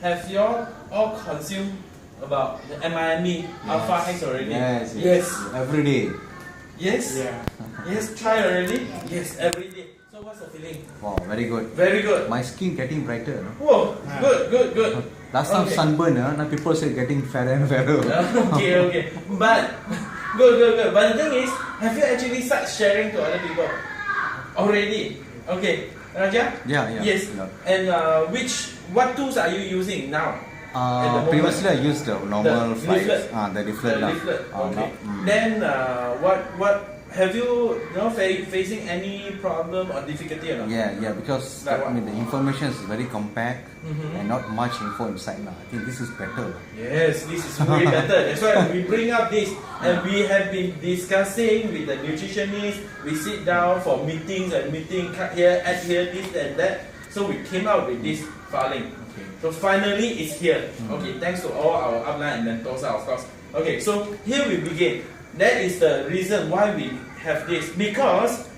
have you all consumed about the MIME Alpha X already? Yes. Every day. Yes? Yeah. Yes, try already? Yes, every day. So what's the feeling? Wow, very good. Very good. My skin getting brighter. No? Whoa, good. Last time sunburn, now people say getting fairer and fairer. Okay. But, good. But the thing is, have you actually started sharing to other people? Already? Okay. Raja? Yeah. Yes. Yeah. And what tools are you using now? At the moment? Previously I used the normal flights. leaflet. The leaflet. Okay. Then what have you facing any problem or difficulty or not? Yeah, because Like I what? mean the information is very compact and not much info inside now. I think this is better. Yes, this is way better. That's why we bring up this, and we have been discussing with the nutritionist. We sit down for meetings and cut here, add here, this and that. So we came out with this filing. Okay. So finally it's here. Okay, thanks to all our upline and mentors, of course. Okay, so here we begin. That is the reason why we have this, because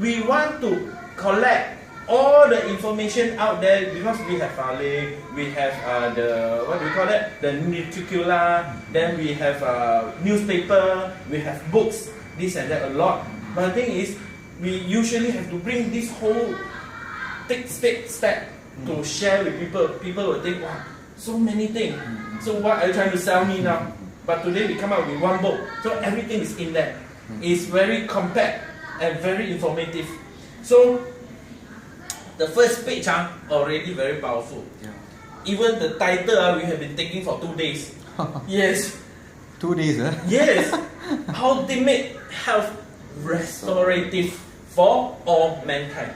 we want to collect all the information out there, because we have filing, we have the what do we call it? The nutricula, then we have newspaper, we have books, this and that a lot. But the thing is, we usually have to bring this whole take step to share with people. People will think, wow, so many things. So what are you trying to sell me now? But today we come out with one book, so everything is in there. It's very compact and very informative. So the first page already very powerful. Yeah. Even the title we have been taking for 2 days. Yes. 2 days, huh? Yes. Ultimate health restorative for all mankind.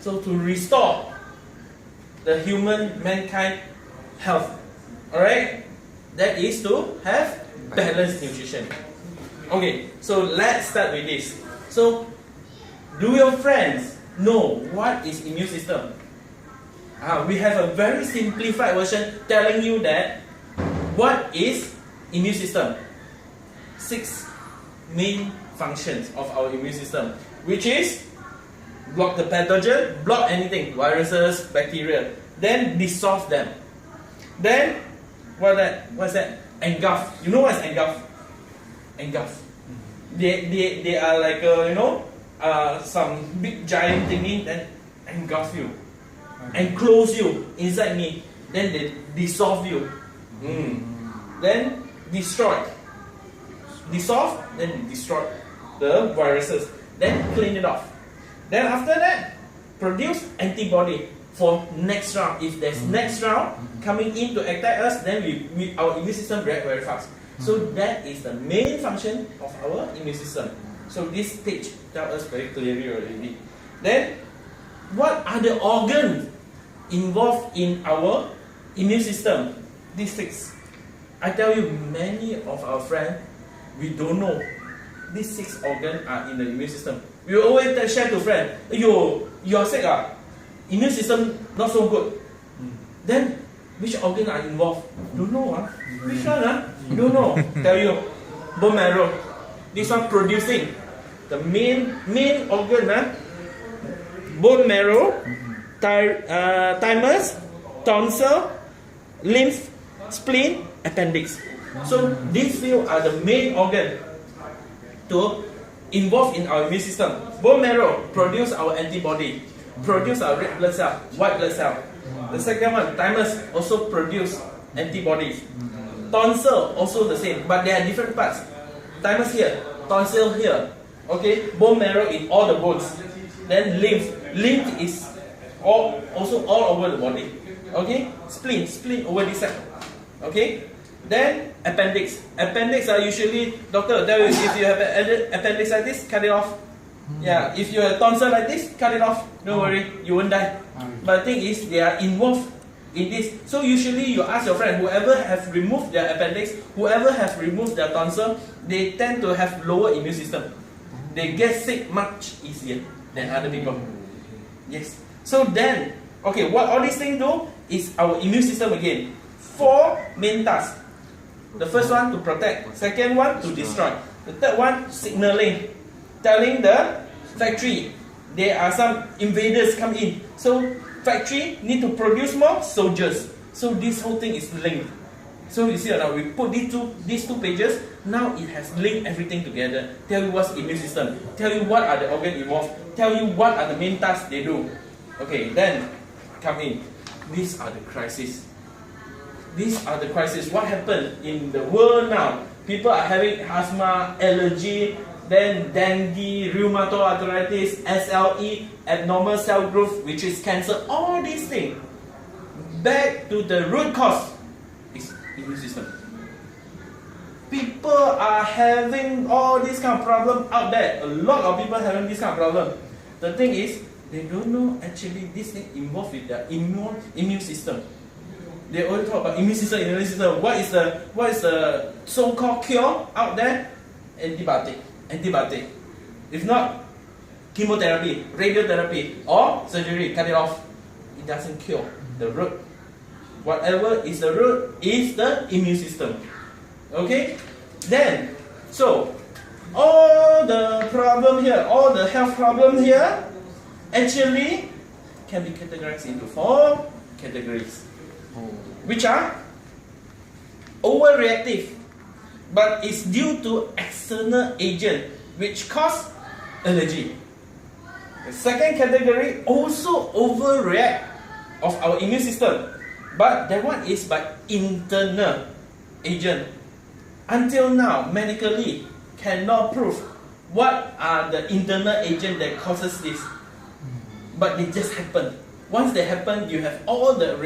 So to restore the mankind health. Alright? That is to have balanced nutrition. Okay, so let's start with this. So, do your friends know what is immune system? We have a very simplified version telling you that what is immune system? 6 main functions of our immune system, which is block the pathogen, block anything, viruses, bacteria, then dissolve them. Then what's that? Engulf. You know what's engulf? Engulf. They are like some big giant thingy, then engulf you, enclose you inside me, then they dissolve you. Then destroy. Dissolve, then destroy the viruses, then clean it off. Then after that, produce antibody for next round. If there's next round coming in to attack us, then our immune system react very fast. So that is the main function of our immune system. So this page tells us very clearly already. Then, what are the organs involved in our immune system? These 6. I tell you, many of our friends, we don't know these 6 organs are in the immune system. We always share to friends, you are sick, immune system not so good. Then, which organ are involved? Don't know. Which one? Don't know. Tell you, bone marrow. This one producing the main organ. Bone marrow, thymus, tonsil, lymph, spleen, appendix. So these few are the main organ to involve in our immune system. Bone marrow produce our antibody, produce our red blood cell, white blood cell. The second one, thymus, also produce antibodies. Tonsil also the same, but they are different parts. Thymus here, tonsil here. Okay, bone marrow in all the bones. Then lymph is also all over the body. Okay, spleen over this side. Okay, then appendix. Appendix are usually, doctor will tell you, if you have appendicitis, cut it off. Yeah, if you have tonsil like this, cut it off. Don't worry, you won't die. But the thing is, they are involved in this. So usually you ask your friend, whoever have removed their appendix, whoever have removed their tonsil, they tend to have lower immune system. They get sick much easier than other people. Yes. So then, okay, what all these things do is our immune system again. 4 main tasks. The first one to protect, second one to destroy, the third one signaling, telling the factory there are some invaders come in. So factory need to produce more soldiers. So this whole thing is linked. So you see now we put these two pages, now it has linked everything together. Tell you what's immune system, tell you what are the organs involved, tell you what are the main tasks they do. Okay, then come in. These are the crises. These are the crises. What happened in the world now? People are having asthma, allergy, then dengue, rheumatoid arthritis, SLE, abnormal cell growth, which is cancer. All these things. Back to the root cause is immune system. People are having all this kind of problem out there. A lot of people having this kind of problem. The thing is, they don't know actually this thing involved with their immune system. They only talk about immune system. What is the so-called cure out there? Antibiotic. If not, chemotherapy, radiotherapy, or surgery, cut it off. It doesn't cure the root. Whatever is the root is the immune system. Okay? Then, so, all the problem here, all the health problem here, actually can be categorized into 4 categories. Which are overreactive, but it's due to external agent which cause allergy. The second category also overreact of our immune system, but that one is by internal agent. Until now, medically cannot prove what are the internal agent that causes this, but they just happen. Once they happen, you have all the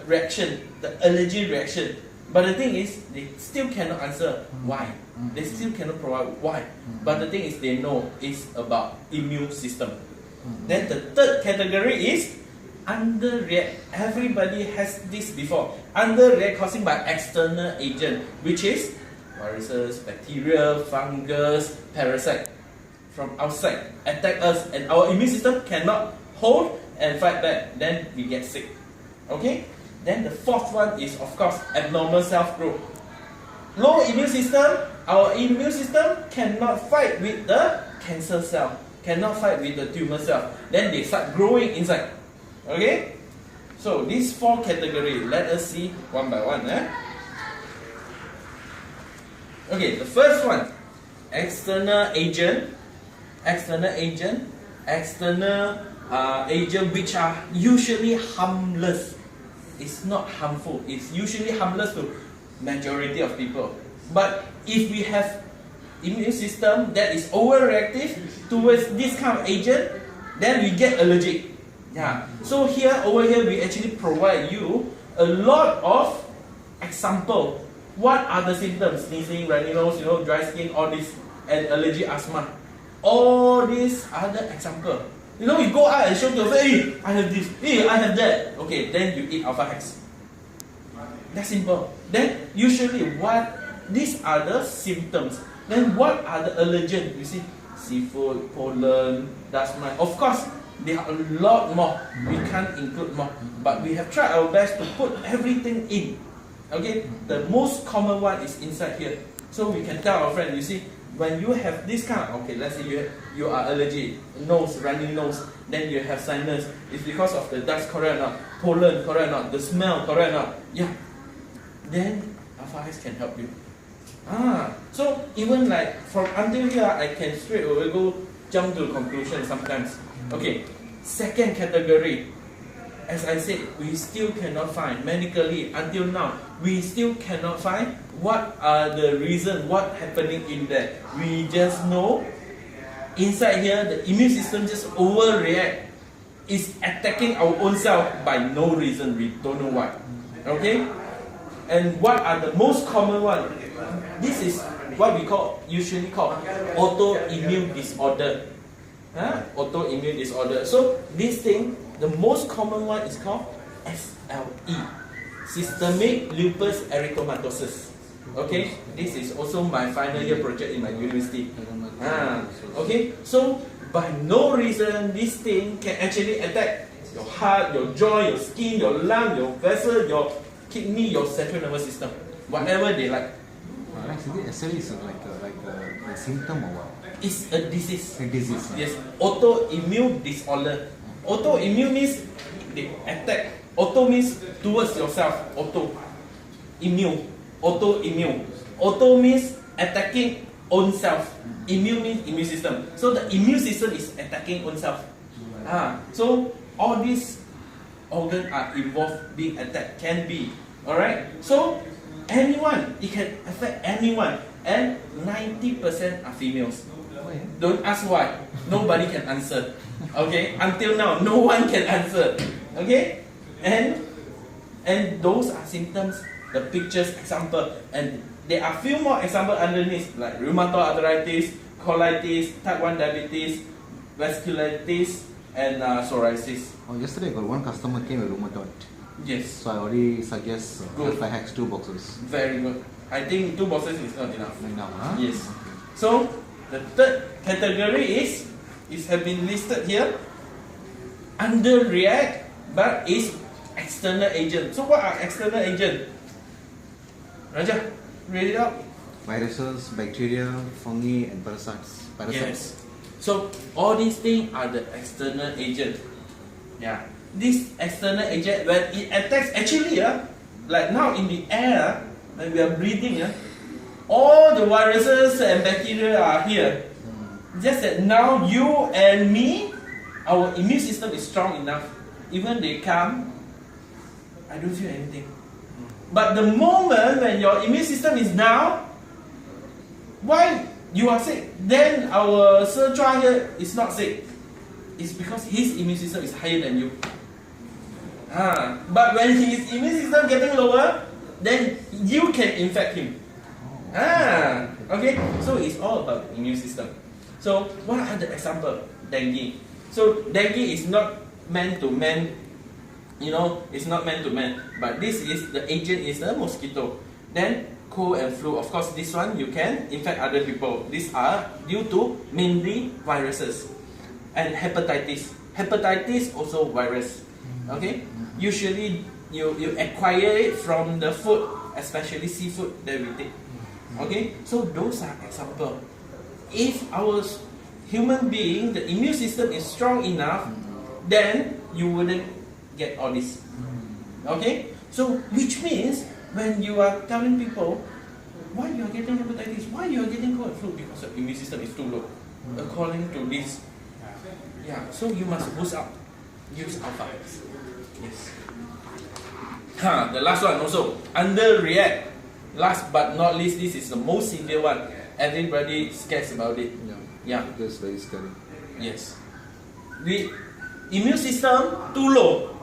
reaction, the allergy reaction. But the thing is, they still cannot answer why. They still cannot provide why. But the thing is, they know it's about immune system. Then the third category is underreact. Everybody has this before. Underreact causing by external agent, which is viruses, bacteria, fungus, parasite from outside attack us, and our immune system cannot hold and fight back. Then we get sick. Okay. Then the fourth one is, of course, abnormal self-growth. Low immune system, our immune system cannot fight with the cancer cell, cannot fight with the tumor cell. Then they start growing inside. Okay? So these 4 categories, let us see one by one. Okay, the first one, external agent which are usually harmless. It's not harmful. It's usually harmless to majority of people. But if we have immune system that is overreactive towards this kind of agent, then we get allergic. Yeah. So over here, we actually provide you a lot of example. What are the symptoms? Sneezing, runny nose, dry skin, all this, and allergy, asthma. All these are the example. You go out and show your face, hey, I have this, hey, I have that. Okay, then you eat Alpha Hex. That's simple. Then usually these are the symptoms. Then what are the allergens? You see, seafood, pollen, dust mite. Of course, there are a lot more. We can't include more. But we have tried our best to put everything in. Okay, the most common one is inside here. So we can tell our friend, you see, when you have this kind of, okay, let's say you are allergic, nose, running nose, then you have sinus, it's because of the dust, correct or not? Pollen, correct or not? The smell, correct or not? Yeah. Then Alpha Hex can help you. So even like from until here, I can straight away jump to conclusion sometimes. Okay, second category, as I said, we still cannot find medically until now. We still cannot find what are the reason, what happening in there. We just know inside here the immune system just overreact. It's attacking our own self by no reason. We don't know why. Okay? And what are the most common one? This is what we usually call autoimmune disorder. Autoimmune disorder. So this thing, the most common one is called SLE, systemic lupus erythematosus. Okay, this is also my final year project in my university. Okay, so by no reason this thing can actually attack your heart, your joint, your skin, your lung, your vessel, your kidney, your central nervous system, whatever they like. Actually, SLE is like a symptom or what? It's a disease. A disease. Yes, autoimmune disorder. Autoimmune means they attack Auto means towards yourself. Auto. Immune. Autoimmune. Auto means attacking own self. Immune means immune system. So the immune system is attacking own self. So all these organs are involved being attacked. Can be. Alright? So anyone, it can affect anyone. And 90% are females. Don't ask why. Nobody can answer. Okay? Until now, no one can answer. Okay? And those are symptoms, the pictures, example. And there are few more examples underneath, like rheumatoid arthritis, colitis, type 1 diabetes, vasculitis, and psoriasis. Oh, yesterday I got one customer came with rheumatoid. Yes. So I already suggest Good. Hacks 2 boxes. Very good. I think 2 boxes is not enough. Enough, huh? Yes. So the third category is have been listed here. Underreact, but is external agent. So what are external agent? Raja, read it out. Viruses, bacteria, fungi, and parasites. Yes. So all these things are the external agent. Yeah. This external agent, when it attacks, actually, like now in the air, when we are breathing, all the viruses and bacteria are here. Just that now you and me, our immune system is strong enough. Even they come, I don't feel anything. But the moment when your immune system is down, why you are sick? Then our Sir Chua here is not sick. It's because his immune system is higher than you. But when his immune system getting lower, then you can infect him. Okay, so it's all about immune system. So what are the example? Dengue. So dengue is not meant to man, it's not meant to man. But this is the agent is the mosquito. Then cold and flu. Of course, this one you can infect other people. These are due to mainly viruses. And hepatitis. Hepatitis also virus. Okay. Usually you acquire it from the food, especially seafood that we take. Okay, so those are example. If our human being, the immune system is strong enough, then you wouldn't get all this. Okay, so which means when you are telling people why you are getting hepatitis, why you are getting cold and flu, because your immune system is too low, according to this. Yeah, so you must boost up. Use alpha. Yes. The last one also, underreact. Last but not least, this is the most severe one. Everybody scares about it. Yeah. That's very scary. Yes. The immune system too low,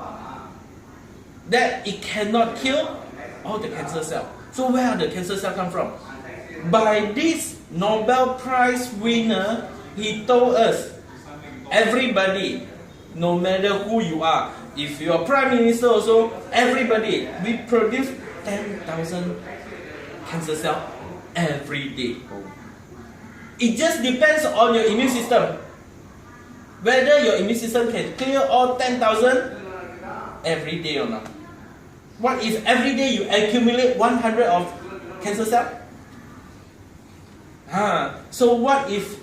that it cannot kill all the cancer cells. So where are the cancer cells come from? By this Nobel Prize winner, he told us, everybody, no matter who you are, if you are Prime Minister also, everybody, we produce 10,000 cancer cells every day. It just depends on your immune system. Whether your immune system can clear all 10,000 every day or not. What if every day you accumulate 100 of cancer cells? So what if,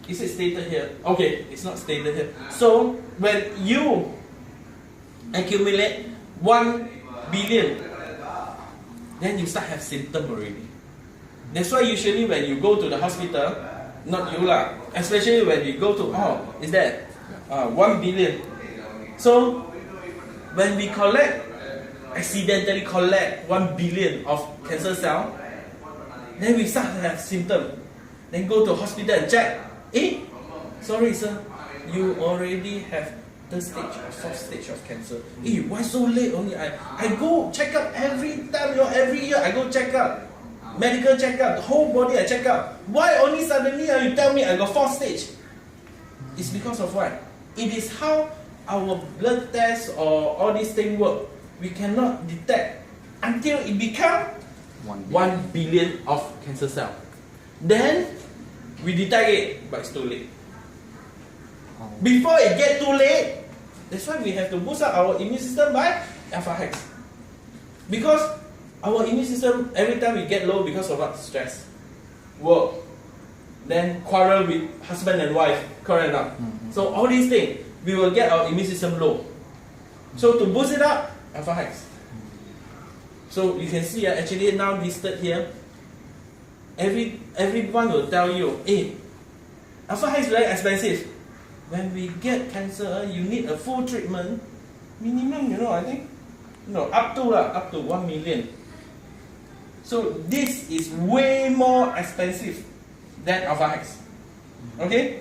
is it stated here? Okay, it's not stated here. So when you accumulate 1 billion, then you start have symptom already. That's why usually when you go to the hospital, not you lah, especially when you go to, is that 1 billion. So when we accidentally collect 1 billion of cancer cell, then we start to have symptom. Then go to hospital and check. Sorry sir, you already have third stage or fourth stage of cancer. Why so late only? I go check up every time, every year I go check up. Medical check up, the whole body I check up. Why only suddenly you tell me I got fourth stage? It's because of what? It is how our blood tests or all these things work. We cannot detect until it becomes 1 billion of cancer cell. Then we detect it, but it's too late. Before it gets too late, that's why we have to boost up our immune system by alpha hex. Because our immune system, every time we get low because of what? Stress, work, then quarrel with husband and wife, correct or not? So all these things, we will get our immune system low. So to boost it up, alpha hex. So you can see actually now listed here. Everyone will tell you, hey, alpha hex is very expensive. When we get cancer, you need a full treatment. Minimum, I think, up to 1 million. So this is way more expensive than alpha hex. Okay?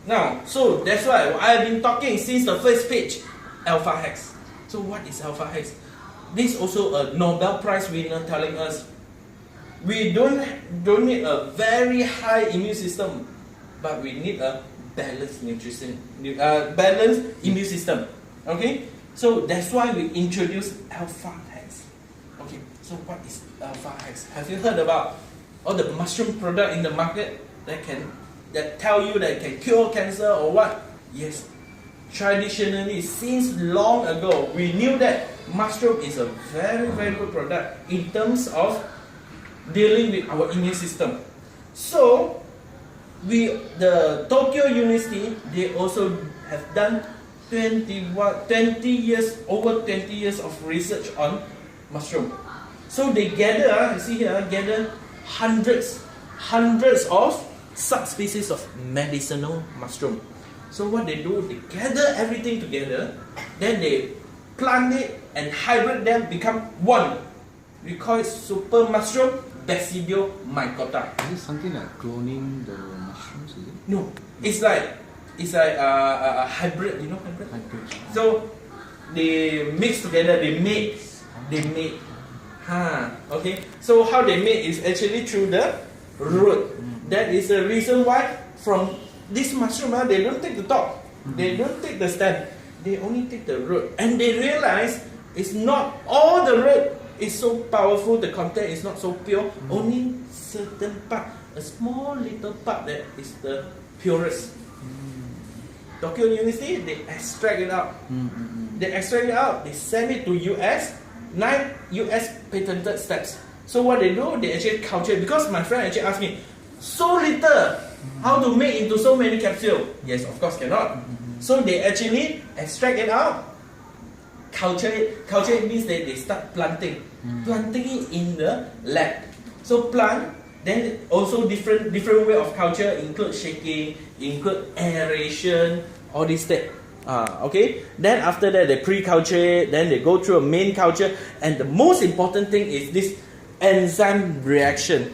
Now, so that's why I've been talking since the first page, alpha hex. So what is alpha hex? This is also a Nobel Prize winner telling us we don't need a very high immune system, but we need a balanced balanced immune system. Okay? So that's why we introduced alpha hex. Okay, so what is alpha hex? Have you heard about all the mushroom product in the market that tell you that it can cure cancer or what? Yes. Traditionally, since long ago, we knew that mushroom is a very, very good product in terms of dealing with our immune system. So, the Tokyo University, they also have done over 20 years of research on mushroom. So they gather, you see here, hundreds of subspecies of medicinal mushroom. So what they do, they gather everything together, then they plant it and hybrid them become one. We call it super mushroom Basidiomycota. Is it something like cloning the mushrooms? Is it? No, it's like a hybrid. You know hybrid? Hybrid. So they mix together. They made. Okay. So how they made is actually through the root. That is the reason why from this mushroom, they don't take the top, they don't take the stem, they only take the root. And they realize it's not all the root is so powerful, the content is not so pure, only certain part, a small little part that is the purest. Tokyo University, they extract it out. They send it to US, 9 US patented steps. So what they do, they actually culture it. Because my friend actually asked me, so little, how to make into so many capsules? Yes, of course cannot. So they actually extract it out, culture it. Culture it means that they start planting it in the lab. So plant, then also different way of culture include shaking, include aeration, all these steps. Okay. Then after that they pre-culture it, then they go through a main culture, and the most important thing is this enzyme reaction.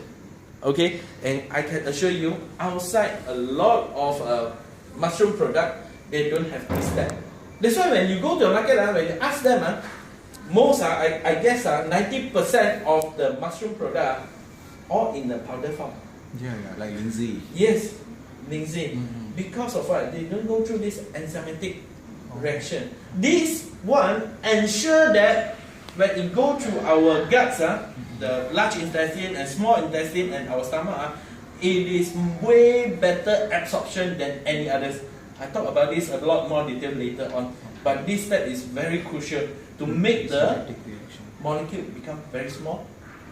Okay, and I can assure you, outside a lot of mushroom product, they don't have this step. That's why when you go to the market, when you ask them, most I guess 90% of the mushroom product all in the powder form. Yeah, like linseed. Yes, linseed. Because of what? They don't go through this enzymatic reaction. This one ensure that when it go through our guts, the large intestine and small intestine and our stomach, it is way better absorption than any others. I talk about this a lot more detail later on, but this step is very crucial to make the molecule become very small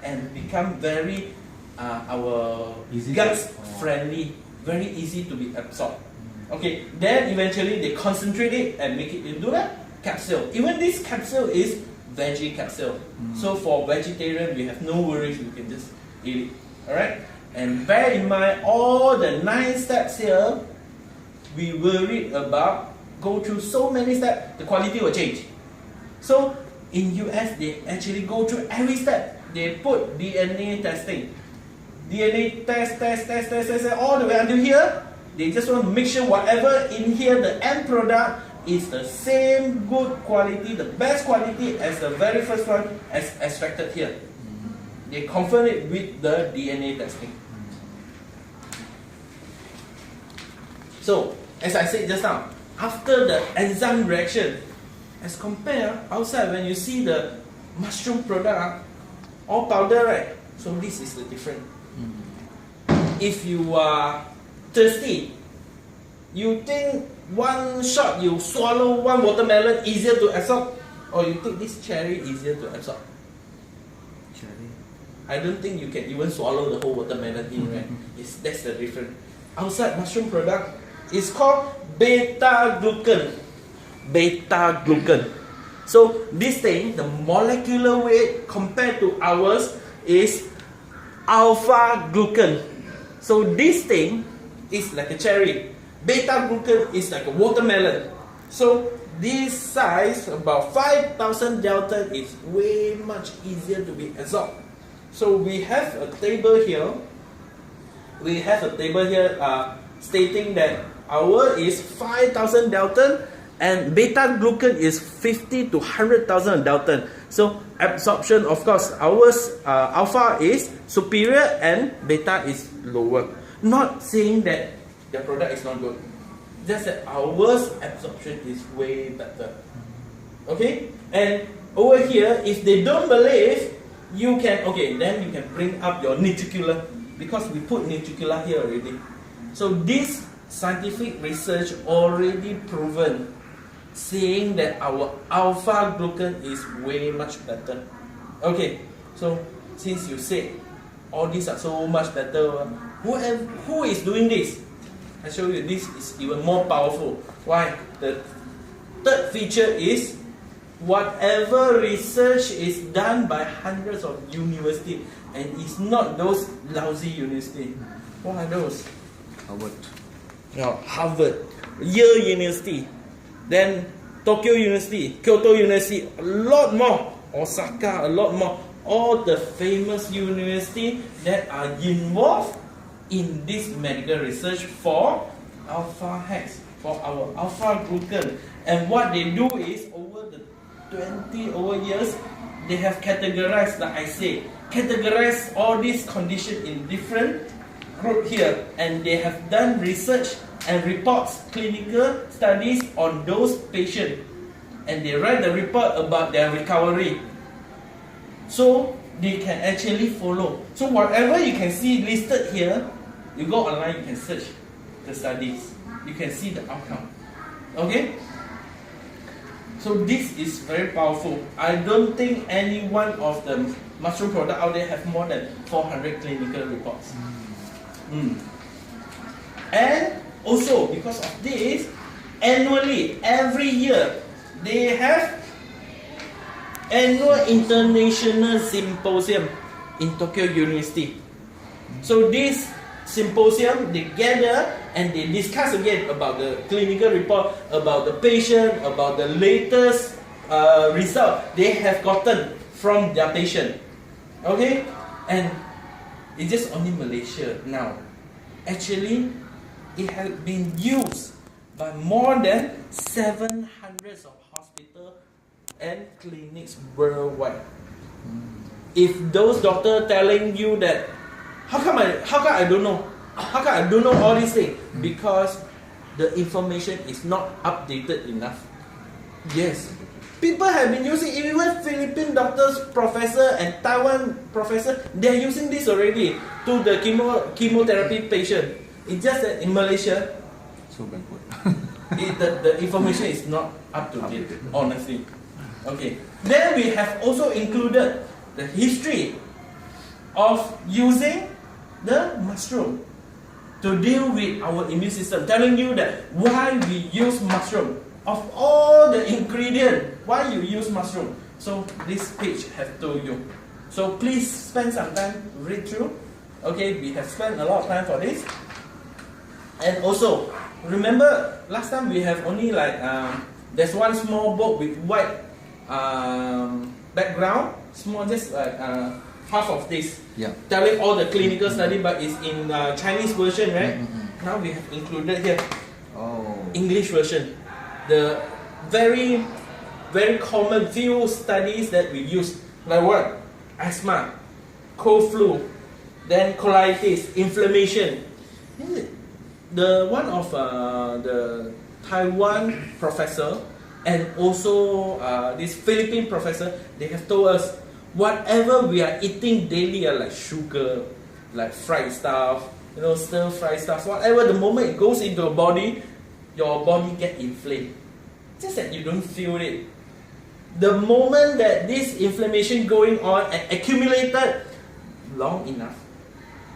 and become very our guts friendly, very easy to be absorbed. Okay, then eventually they concentrate it and make it into a capsule. Even this capsule is veggie capsule. So for vegetarian, we have no worries, we can just eat it. Alright? And bear in mind, all the 9 steps here, we worried about, go through so many steps, the quality will change. So in US, they actually go through every step. They put DNA testing. DNA test, all the way until here. They just want to make sure whatever in here, the end product, is the same good quality, the best quality as the very first one as extracted here. They confirm it with the DNA testing. So, as I said just now, after the enzyme reaction, as compared outside when you see the mushroom product, all powder, right? So this is the difference. If you are thirsty, you think one shot you swallow one watermelon easier to absorb, or you think this cherry easier to absorb? Cherry. I don't think you can even swallow the whole watermelon in, right? That's the difference. Outside mushroom product, it's called beta glucan. Beta glucan. So this thing, the molecular weight compared to ours is alpha glucan. So this thing is like a cherry. Beta glucan is like a watermelon. So this size, about 5,000 Dalton, is way much easier to be absorbed. So we have a table here. Stating that our is 5,000 Dalton and beta glucan is 50 to 100,000 Dalton. So absorption, of course, ours alpha is superior and beta is lower. Not saying that the product is not good, just that ours absorption is way better. Okay, and over here, if they don't believe, you can then you can bring up your nuclear, because we put nuclear here already. So this scientific research already proven, saying that our alpha glucan is way much better. Okay, so since you said all these are so much better, who is doing this? I show you, this is even more powerful. Why? The third feature is whatever research is done by hundreds of universities, and it's not those lousy universities. What are those? Harvard. Harvard, Yale University, then Tokyo University, Kyoto University, a lot more, Osaka, a lot more. All the famous universities that are involved in this medical research for alpha hex, for our alpha glucan. And what they do is, over the 20 years, they have categorized, like I say, categorized all these conditions in different group here, and they have done research and reports, clinical studies on those patients, and they write the report about their recovery, so they can actually follow. So whatever you can see listed here, you go online, you can search the studies, you can see the outcome. Okay, so this is very powerful. I don't think any one of the mushroom product out there have more than 400 clinical reports. And also, because of this, annually, every year, they have annual international symposium in Tokyo University. So this symposium, they gather and they discuss again about the clinical report, about the patient, about the latest result they have gotten from their patient. Okay, and it's just only Malaysia now. Actually, it has been used by more than 700 of hospitals and clinics worldwide. If those doctors telling you that, how come I don't know? How come I don't know all these things? Because the information is not updated enough. Yes. People have been using, even Philippine doctors, professor and Taiwan professor, they're using this already to the chemotherapy patient. It's just that in Malaysia, So backward. the information is not up to date, honestly. Okay. Then we have also included the history of using the mushroom to deal with our immune system, telling you that why we use mushroom. Of all the ingredients, why you use mushroom? So this page have told you. So please spend some time to read through. Okay, we have spent a lot of time for this. And also, remember last time we have only like there's one small book with white background, small, just like half of this, telling all the clinical study, but it's in Chinese version, right? Now we have included here English version. The very, very common few studies that we use, like what? Asthma, cold flu, then colitis, inflammation. The one of the Taiwan professor and also this Philippine professor, they have told us whatever we are eating daily, like sugar, like fried stuff, stir fried stuff, whatever, the moment it goes into your body get inflamed. Just that you don't feel it. The moment that this inflammation going on and accumulated long enough,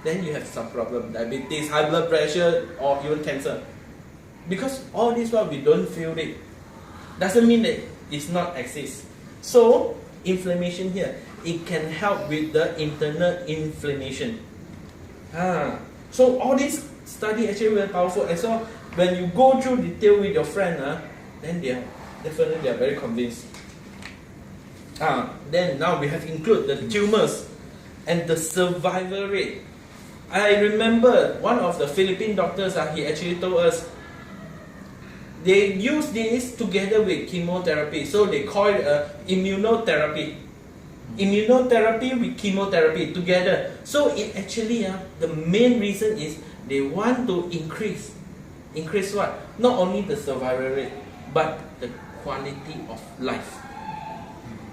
then you have some problem, diabetes, high blood pressure, or even cancer. Because all this while we don't feel it, doesn't mean that it's not exist. So inflammation here, it can help with the internal inflammation. So all this study actually very powerful. And so when you go through detail with your friend, then they are very convinced. Then now we have included the tumors and the survival rate. I remember one of the Philippine doctors, he actually told us they use this together with chemotherapy. So they call it immunotherapy. Immunotherapy with chemotherapy together. So it actually, the main reason is they want to increase what? Not only the survival rate, but the quality of life.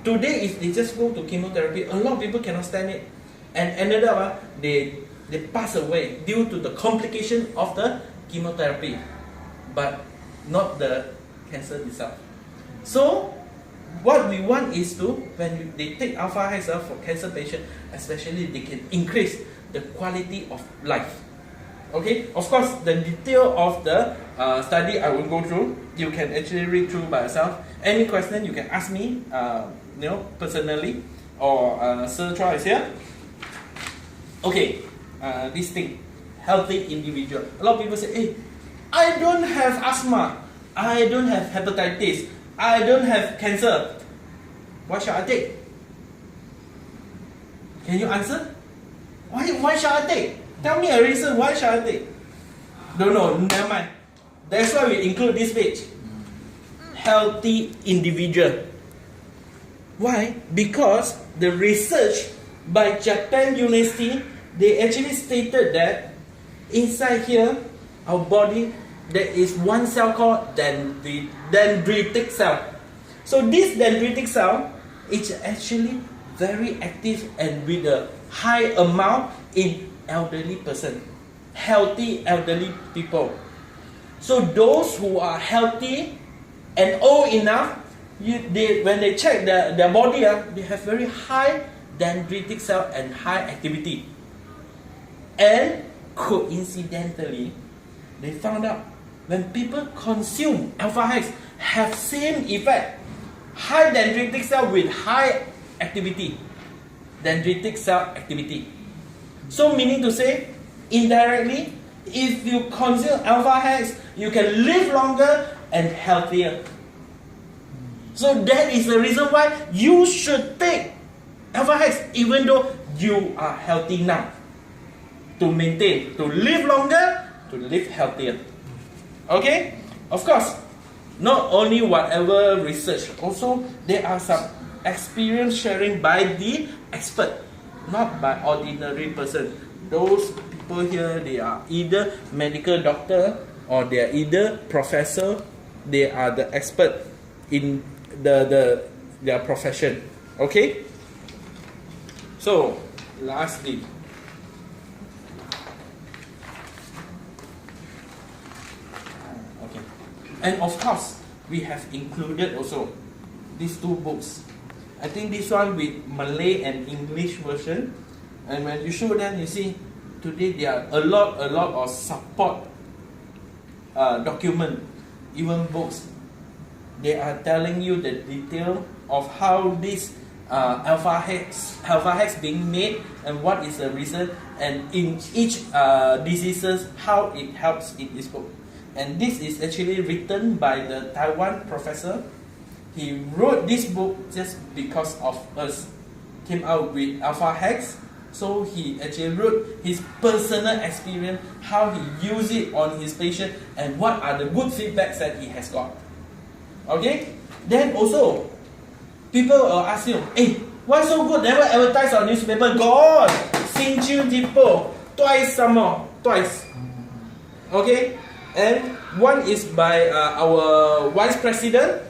Today, if they just go to chemotherapy, a lot of people cannot stand it, and ended up they pass away due to the complication of the chemotherapy, but not the cancer itself. So what we want is to, when they take alpha hex for cancer patient, especially, they can increase the quality of life. Okay, of course, the detail of the study I will go through. You can actually read through by yourself. Any question you can ask me, personally, or Sir Chua is here. Okay, this thing, healthy individual. A lot of people say, hey, I don't have asthma, I don't have hepatitis, I don't have cancer. What shall I take? Can you answer? Why shall I take? Tell me a reason why shall I take? Don't know, never mind. That's why we include this page. Healthy individual. Why? Because the research by Japan University, they actually stated that inside here, our body, there is one cell called dendritic cell. So this dendritic cell is actually very active and with a high amount in elderly person, healthy elderly people. So those who are healthy and old enough, when they check their body, they have very high dendritic cell and high activity. And coincidentally, they found out when people consume alpha hex, have same effect. High dendritic cell with high activity, dendritic cell activity. So meaning to say, indirectly, if you consume alpha hex, you can live longer and healthier. So that is the reason why you should take alpha hex even though you are healthy now. To maintain, to live longer, to live healthier. Okay? Of course, not only whatever research, also there are some experience sharing by the expert, not by ordinary person. Those people here, they are either medical doctor or they are either professor. They are the expert in their profession. Okay? So, lastly, and of course, we have included also these two books. I think this one with Malay and English version. And when you show them, you see, today there are a lot of support document, even books. They are telling you the detail of how this alpha hex being made and what is the reason, and in each diseases how it helps in this book. And this is actually written by the Taiwan professor. He wrote this book just because of us. Came out with alpha hex. So he actually wrote his personal experience, how he used it on his patient, and what are the good feedbacks that he has got. Okay? Then also, people will ask you, hey, why so good? Never advertise on newspaper. God! Sinju Tipo. Twice some more. Twice. Okay? And one is by our vice president,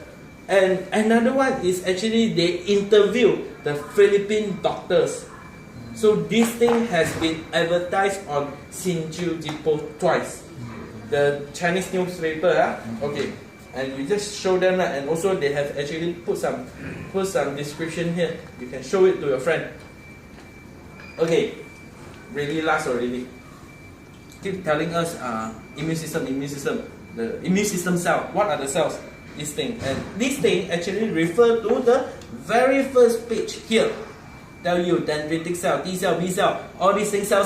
and another one is actually they interview the Philippine doctors. So this thing has been advertised on Sinju Tipo twice. The Chinese newspaper, okay. And we just show them, and also they have actually put some description here. You can show it to your friend. Okay, really last already. Keep telling us immune system. the immune system cell. What are the cells? This thing. And this thing actually refer to the very first page here. Tell you dendritic cell, T cell, B cell, all these things, cell.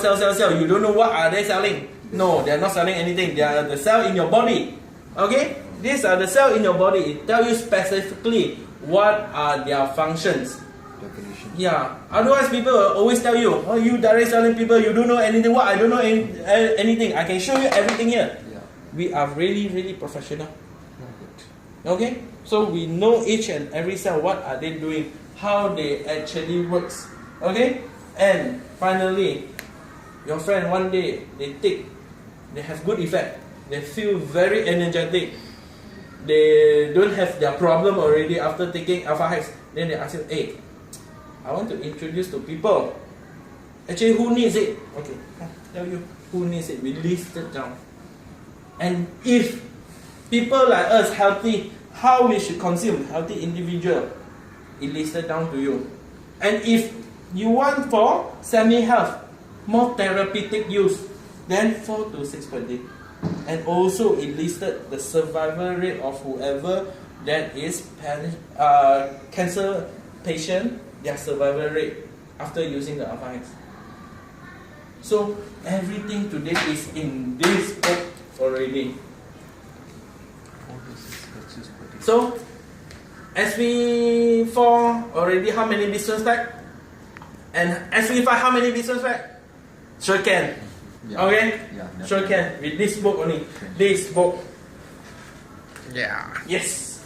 You don't know what are they selling. No, they are not selling anything. They are the cell in your body. Okay? These are the cell in your body. It tell you specifically what are their functions. Definition. Yeah. Otherwise, people will always tell you, oh, you direct selling people, you don't know anything. What? I don't know anything. I can show you everything here. Yeah. We are really, really professional. Okay? So we know each and every cell, what are they doing, how they actually works. Okay? And finally, your friend one day, they have good effect. They feel very energetic. They don't have their problem already after taking Alpha Hex. Then they ask you, hey, I want to introduce to people. Actually, who needs it? Okay, I'll tell you who needs it. We list it down. And if people like us healthy, how we should consume, healthy individual, it listed down to you. And if you want for semi-health, more therapeutic use, then 4 to 6 per day. And also it listed the survival rate of whoever that is cancer patient, their survival rate after using the Alpha Hex. So everything today is in this book already. So SV4 already how many business fact? And SV5 how many business fact? Sure can. Yeah. Okay? Yeah, sure can. With this book only. This book. Yeah. Yes.